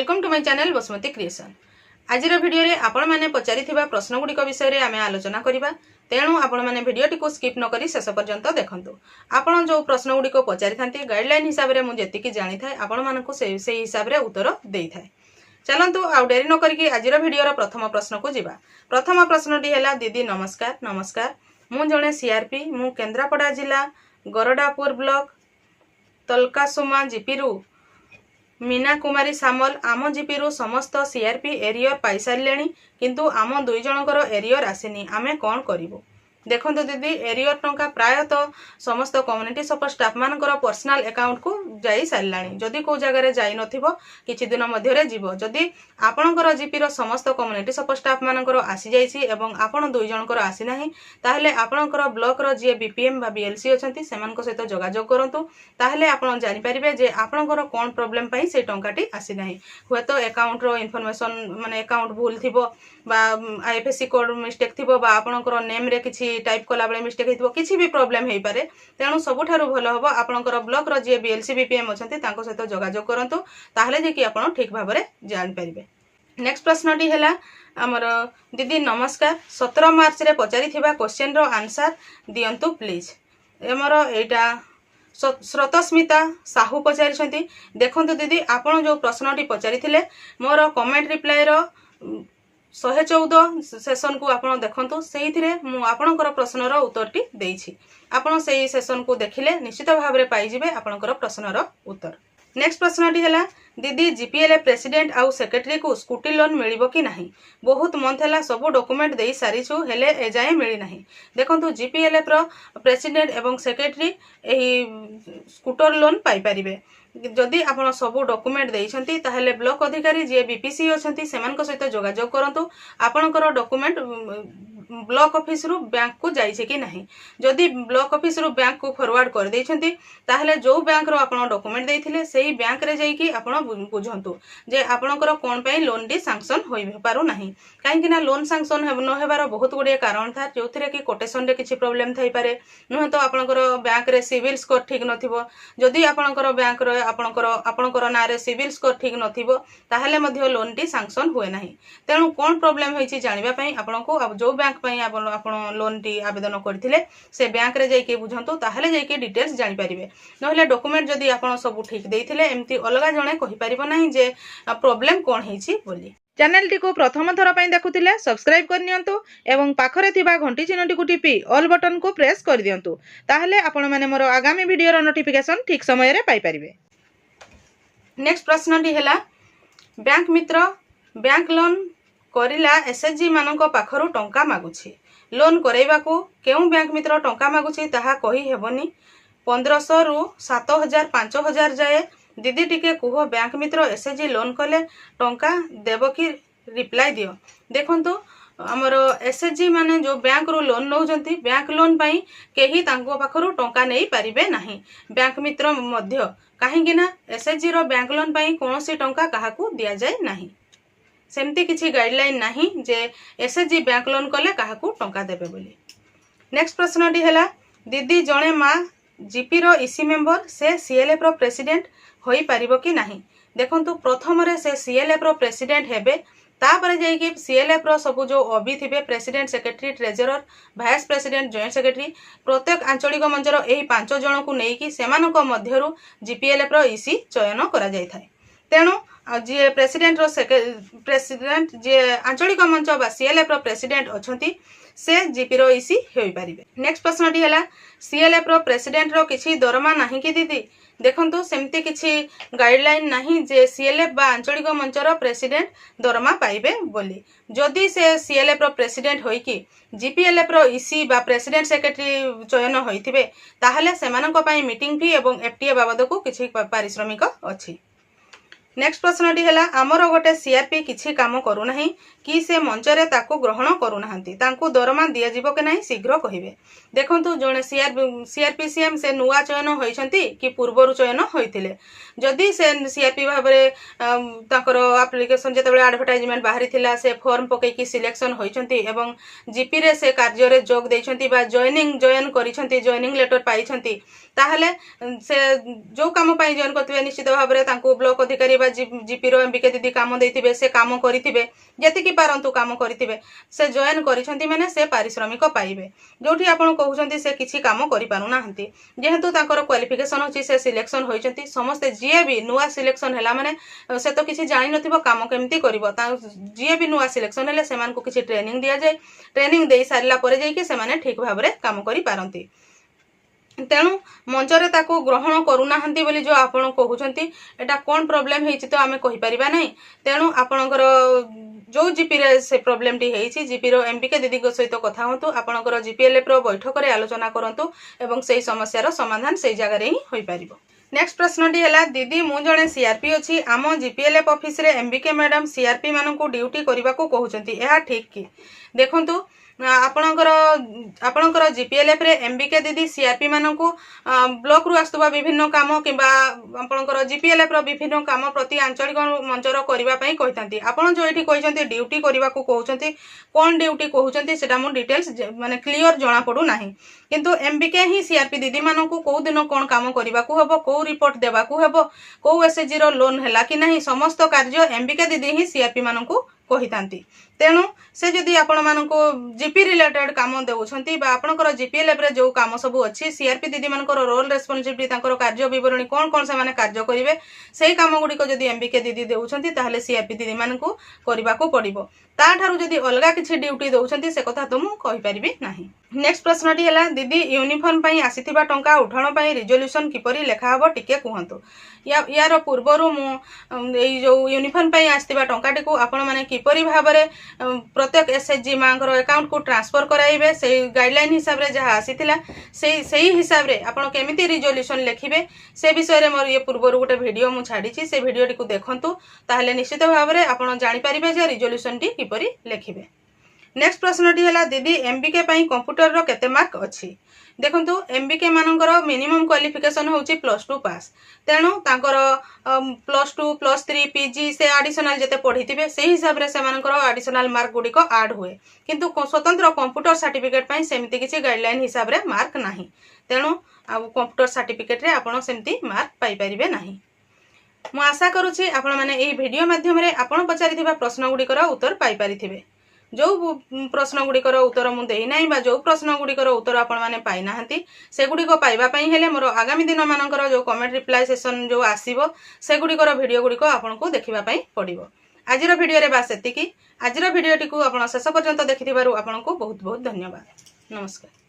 Welcome to my channel Basumati creation. आज video रे आपण माने पचारि प्रश्न गुड़िक विषय में आम आलोचना करवा। तेणु आपण मैंने भिडियोटी को स्किप न करी शेष पर्यंत देखंतु। आपण जो प्रश्न गुड़िक पचारि थांती गाइडलाइन हिसाब से मुझे जी जानी थाए आपण मानकु से हिसाब से उत्तर देई थाए। चलंतु आउ डेरी न करिकी आज भिडियोर प्रथम प्रश्न को जीवा। प्रथम प्रश्नटी है दीदी नमस्कार। नमस्कार, मु जणे सीआरपी, मु केन्द्रापड़ा जिला गरडापुर ब्लॉक तलकासुमा जीपीरु मीना कुमारी सामल आम जीपीरु समस्त सीआरपी एरियर पाई सारे किंतु आम दुई जनकर एरियर आसीनी, आमे कौन करिबो? देखंतु दीदी, एरियर टंका प्रायतः समस्त कम्युनिटी सपोर्ट स्टाफ मानकर पर्सनल अकाउंट को जाई सारिलाणी। जदि को जगह जाई नथिबो किछि दिन मध्यरे जीवो। जदि आपणकर जीपीर समस्त कम्युनिटी सपोर्ट स्टाफ मानकर आसी जाइछि एवं आपण दुई जनकर आसी नाही, ताहले आपणकर ब्लॉक रो जे बीपीएम बा बीएलसी अछंती सेमानक सहित जोगाजोग करंतु। ताहले आपण जानि परिबे जे आपणकर कोन प्रॉब्लम पई से टंकाटी आसी नाही। हुएतो अकाउंट रो इन्फॉर्मेशन माने अकाउंट भूल थिबो बा आईएफएससी कोड मिस्टेक थिबो बा आपणकर नेम रे किछि टाइप कला बेले मिस्टेक हेतिबो, किछि भी प्रॉब्लम हेई पारे। तेणु सबुठारु भल हबो आपणकर ब्लॉक रो जे बीएलसी बीपीएम अछंती तांको सहित जोगाजोग करंतु, ताहले जे कि आपण ठीक भाबरे जानि परिबे। नेक्स्ट प्रश्नटी हैला हमर दीदी नमस्कार। 17 मार्च रे पचारि थिबा क्वेश्चन रो आंसर दियंतु प्लीज। हमर एटा स्रोतस्मिता साहू पचारि। देखंतु दीदी, आपण जो प्रश्नटी पचारि मोर कमेंट रिप्लाई रो 114 सेशन को आपण देखंतु। सेहिथिरे मु आपणकर प्रश्नर उत्तरटी देइछि। आपण सेही सेशन को देखिले निश्चित भाव में पाई जिवे आपणकर प्रश्नर उत्तर। नेक्स्ट प्रश्नटी हैला दीदी, जीपीएल प्रेसिडेंट आउ सेक्रेटरी को स्कूटी लोन मिलिबो कि नाही? बहुत मंथ है सब डॉक्यूमेंट दे सारिछु हेले एजाए मिली नाही। देखंतु जीपीएल प्रेसिडेंट एवं सेक्रेटरी एही स्कूटर लोन पाई परिबे जदि आपण सब डॉक्यूमेंट देइछंती। ताहले ब्लॉक अधिकारी जे बीपीसी अछंती सेमानक सहित जोगाजोग करंतु। आपणकर डॉक्यूमेंट ब्लॉक ऑफिस रु बैंक को जाइछे कि नाही। जदि ब्लॉक ऑफिस रु बैंक को फॉरवर्ड कर देइछंती ताहले जो बैंक रो आपण डॉक्यूमेंट देइथिले सेही बैंक रे जाई कि आपण बुझंतु जे आपणकर कोन पई लोन डी सैंक्शन होई पारु नाही। काहेकि ना लोन सैंक्शन न हेबार बहुत गुडे कारण था, जोथिरे कि कोटेशन रे किछि प्रॉब्लम थाई पारे, न तो आपणकर बैंक रे सिविल स्कोर ठीक नथिबो। जदि आपणकर बैंक रे आपणकर ना रे सिविल स्कोर ठीक नथिबो ताहले मध्ये लोन टी सैंक्शन हुए नाही। तेणु कोन प्रॉब्लम होईछि जानिबा पई आपणको जो बैंक पई आपण लोन टी आवेदन करथिले से बैंक रे जाई के बुझंतु, ताहले जाई के डिटेल्स जानि परिबे। नहले डॉक्यूमेंट जदि आपण सब ठीक देइथिले एम्ति अलगा जणे कहि परिबो नाही जे प्रॉब्लम कोन हेछि बोली। चैनल टी को प्रथम थर पई देखुथिले सब्सक्राइब कर नियंतु एवं पाखरे थिबा घंटी चिन्हटी को टिपी ऑल बटन को प्रेस कर दियंतु, ताहले आपण माने मोर आगामी वीडियो रो नोटिफिकेशन ठीक समय रे पाई परिबे। नेक्स्ट प्रश्नटी हैला बैंक मित्र बैंक लोन करिला एसएचजी मानक पाखरु टंका मागुछि। लोन करैबाकू केउ बैंक मित्र टंका मागुछि ताहा कहि हेबनी। 1500 रु 7000 5000 जाए दीदी टिके कुह बैंक मित्र एसएचजी लोन कले टंका देबो कि रिप्लाई दियो। देखंतु हमर एसएचजी माने जो बैंक रो लोन नौजंती बैंक लोन पई केही तांको पाखरु टंका नै परिबे नाही। बैंक मित्र मध्य काहेकि ना एसएचजी रो बैंक लोन पई कोनोसी टंका काहाकू दिया जाय नाही। सेमती किछि गाइडलाइन नाही जे एसएचजी बैंक लोन कले काहाकू टंका देबे बोली। नेक्स्ट प्रश्नटी हैला दीदी, जणे मा जीपी रो ईसी मेंबर से सीएलएफ रो प्रेसिडेंट होई परिबो कि नाही? देखंतु प्रथम रे से सीएलएफ रो प्रेसिडेंट हेबे, तापर जाई कि सीएलएफ रो सब जो ओबी थिबे president secretary treasurer vice president joint secretary प्रत्येक आंचलिक मंचर एही 5 जण को नेई कि सेमानक मध्यरु जीपीएलएफ रो ईसी चयन करा जाय थाए। तेणु जे प्रेसिडेंट जे आंचलिक मंच बा सीएलएफ रो प्रेसिडेंट अछंती से जीपी रो ईसी होई परिबे। नेक्स्ट प्रश्नटी हैला सीएलएफ रो प्रेसिडेंट रो किछि दरमा नाही कि दीदी? देखंतु सेमती किछि गाइडलाइन नाही जे सीएलएफ बा आंचलिक मंचर प्रेसिडेंट दरमा पाइबे बोली। जदि से सीएलएफ रो प्रेसिडेंट होई कि जीपीएलएफ रो ईसी बा प्रेसिडेंट सेक्रेटरी चयन होइथिबे ताहले सेमानक पई मीटिंग फी एवं एफटीए बाबद को किछि पारिश्रमिक अछि। नेक्स्ट प्रश्नटी हैला आमर गोटे सीआरपी किछि काम करू नाही कि से मंचरे ताको ग्रहण करू नाहंती, तांको दरमा दिया जिवो के नाही शीघ्र कहिबे। देखंतु जणे सीआरपीसीएम से नुआ चयन होइछंती कि पूर्वरु चयन होइथिले। जदि से सीआरपी भाबरे ताकर एप्लिकेशन जेतेबेले एडवर्टाइजमेंट बाहरी थिला से फॉर्म पकै कि सिलेक्शन होइछंती एवं जीपी रे से कार्य रे जोग दैछंती बा जॉइन करिछंती, जॉइनिंग लेटर पाइछंती, ताहले से जो काम पाई जॉइन करथिबे निश्चित भाबरे तांको ब्लॉक अधिकारी बा जीपी रो एमबीके दीदी काम देइथिबे से काम करिथिबे जेतिकी पारंतु काम करिथिबे से जॉइन करिसंती माने से पारिश्रमिक पाइबे जोठी आपण कहउचंती से किछि काम करि पारु नाहंती जेहेतु तांकर क्वालिफिकेशन होची से सिलेक्शन होइचंती समस्त जीए भी नुआ सिलेक्शन हैला माने से तो किछि जानि नथिबो काम केमती करिवो ता जीए भी नुआ सिलेक्शन हैले सेमान को किछि ट्रेनिंग दिया जाय ट्रेनिंग देई सारिला परे जाई कि सेमाने ठीक भाबरे काम करि पारंती तेणु मंचरे ताको ग्रहण करूनाहांती बोली जो आपण कहउचंती एटा कोन प्रॉब्लम हेछि तो आमे कहि परिबा नै तेणु आपणकर जो जीपी रे से प्रॉब्लम टी हेछि जीपी रो एमपीके दीदी को सहित कथा होतु आपणकर जीपीएलएफ रो बैठक रे आलोचना करंतु एवं सेही समस्या रो समाधान सेही जगह रे ही होई परिबो। नेक्स्ट प्रश्न टी हैला दीदी मु जणे सीआरपी अछि आम जीपीएलएफ ऑफिस रे एमबीके मैडम सीआरपी मानन को ड्यूटी करबा को कहउचंती एहा ठीक की देखंतु आपणकर जीपीएलएफ रे एमबीके दीदी सीआरपी मानकू ब्लॉक रु आस्तुबा विभिन्न काम किबा आपणकर जीपीएलएफ रो विभिन्न काम प्रति आंचलिक मंचर करबा पई कहितांती आपण जो एठी कहिसंती ड्यूटी करबा को कहउचंती कोन ड्यूटी कहउचंती सेटा मु डिटेल्स माने क्लियर जणा पडू नाही किंतु एमबीके ही सीआरपी दीदी मानकू को दिन कोन काम करबा को हबो को रिपोर्ट देबा को हबो को एसएसजी रो लोन हैला कि नाही समस्त कार्य एमबीके दीदी ही सीआरपी मानकू कहितांती तेणु से जदि आपण मानको जीपी रिलेटेड काम देउछंती बा आपनकर जीपीएलएफ रे जो काम सब अछि सीआरपी दीदी मानकर रोल रेस्पोंसिबिलिटी तांकर कार्य विवरणी कोन कोन से माने कार्य करिवे सेही काम गुडी को जदि एमबीके दीदी देउछंती ताहले सीआरपी दीदी मानकू करबा को पड़िबो ता ठारू जदि अलगा किछि ड्यूटी देउछंती से कथा तो मु कहि परिबी नाही। नेक्स्ट प्रश्नटी हैला दीदी यूनिफॉर्म पई आसीथिबा टंका उठाण पई रिजोल्यूशन किपरि लेखा हबो टिके कहंतु यार पूर्वरु मु एई जो यूनिफॉर्म पई आसीथिबा टंकाटी को आपण माने किपरि भाबरे प्रत्येक एसएचजी मांकर अकाउंट को ट्रांसफर कराइबे से गाइडलाइन हिसाब रे जहा आसीथिला सेही हिसाब रे आपण केमिति रिजोल्यूशन लेखिबे से विषय रे मोर ये पूर्वरु गोटे वीडियो मु छाडीची से वीडियोटी को देखंतु ताहले निश्चित भाव रे आपण जानि परिबे जे रिजोल्यूशन टी किपरि लेखिबे। नेक्स्ट प्रश्नटी हैला दीदी एमबीके पई कंप्यूटर रो केते मार्क अछि देखंतु एमबीके मानकर मिनिमम क्वालिफिकेशन होची +2 पास तेणु तांकर +2 +3 पीजी से एडिशनल जते पढिथिबे सेही हिसाब रे से मानकर एडिशनल मार्क गुडी को ऐड हुए किंतु स्वतंत्र कंप्यूटर सर्टिफिकेट पई सेमिति किछि गाइडलाइन हिसाब रे मार्क नाही तेणु आ कंप्यूटर सर्टिफिकेट रे आपण सेमिति मार्क पाई परिबे नाही। मु आशा करूछि आपण माने एही वीडियो माध्यम रे आपण पचारिथिबा प्रश्न गुडी कर उत्तर पाई परिथिबे जो प्रश्न गुड़िकर उत्तर मु देई नाही बा जो प्रश्न गुड़िकर उत्तर आपण माने पाई नाहंती से गुड़िको पाइबा पई हेले मोर आगामी दिन मानकर जो कमेंट रिप्लाई सेशन जो आसीबो से गुड़िकर वीडियो गुड़िको आपण को देखिबा पई पड़िबो। आजिर वीडियो रे बास एतिकी आजिर वीडियोटी को आपण शेष पर्यंत देखिथिबारु आपण को बहुत बहुत धन्यवाद। नमस्कार।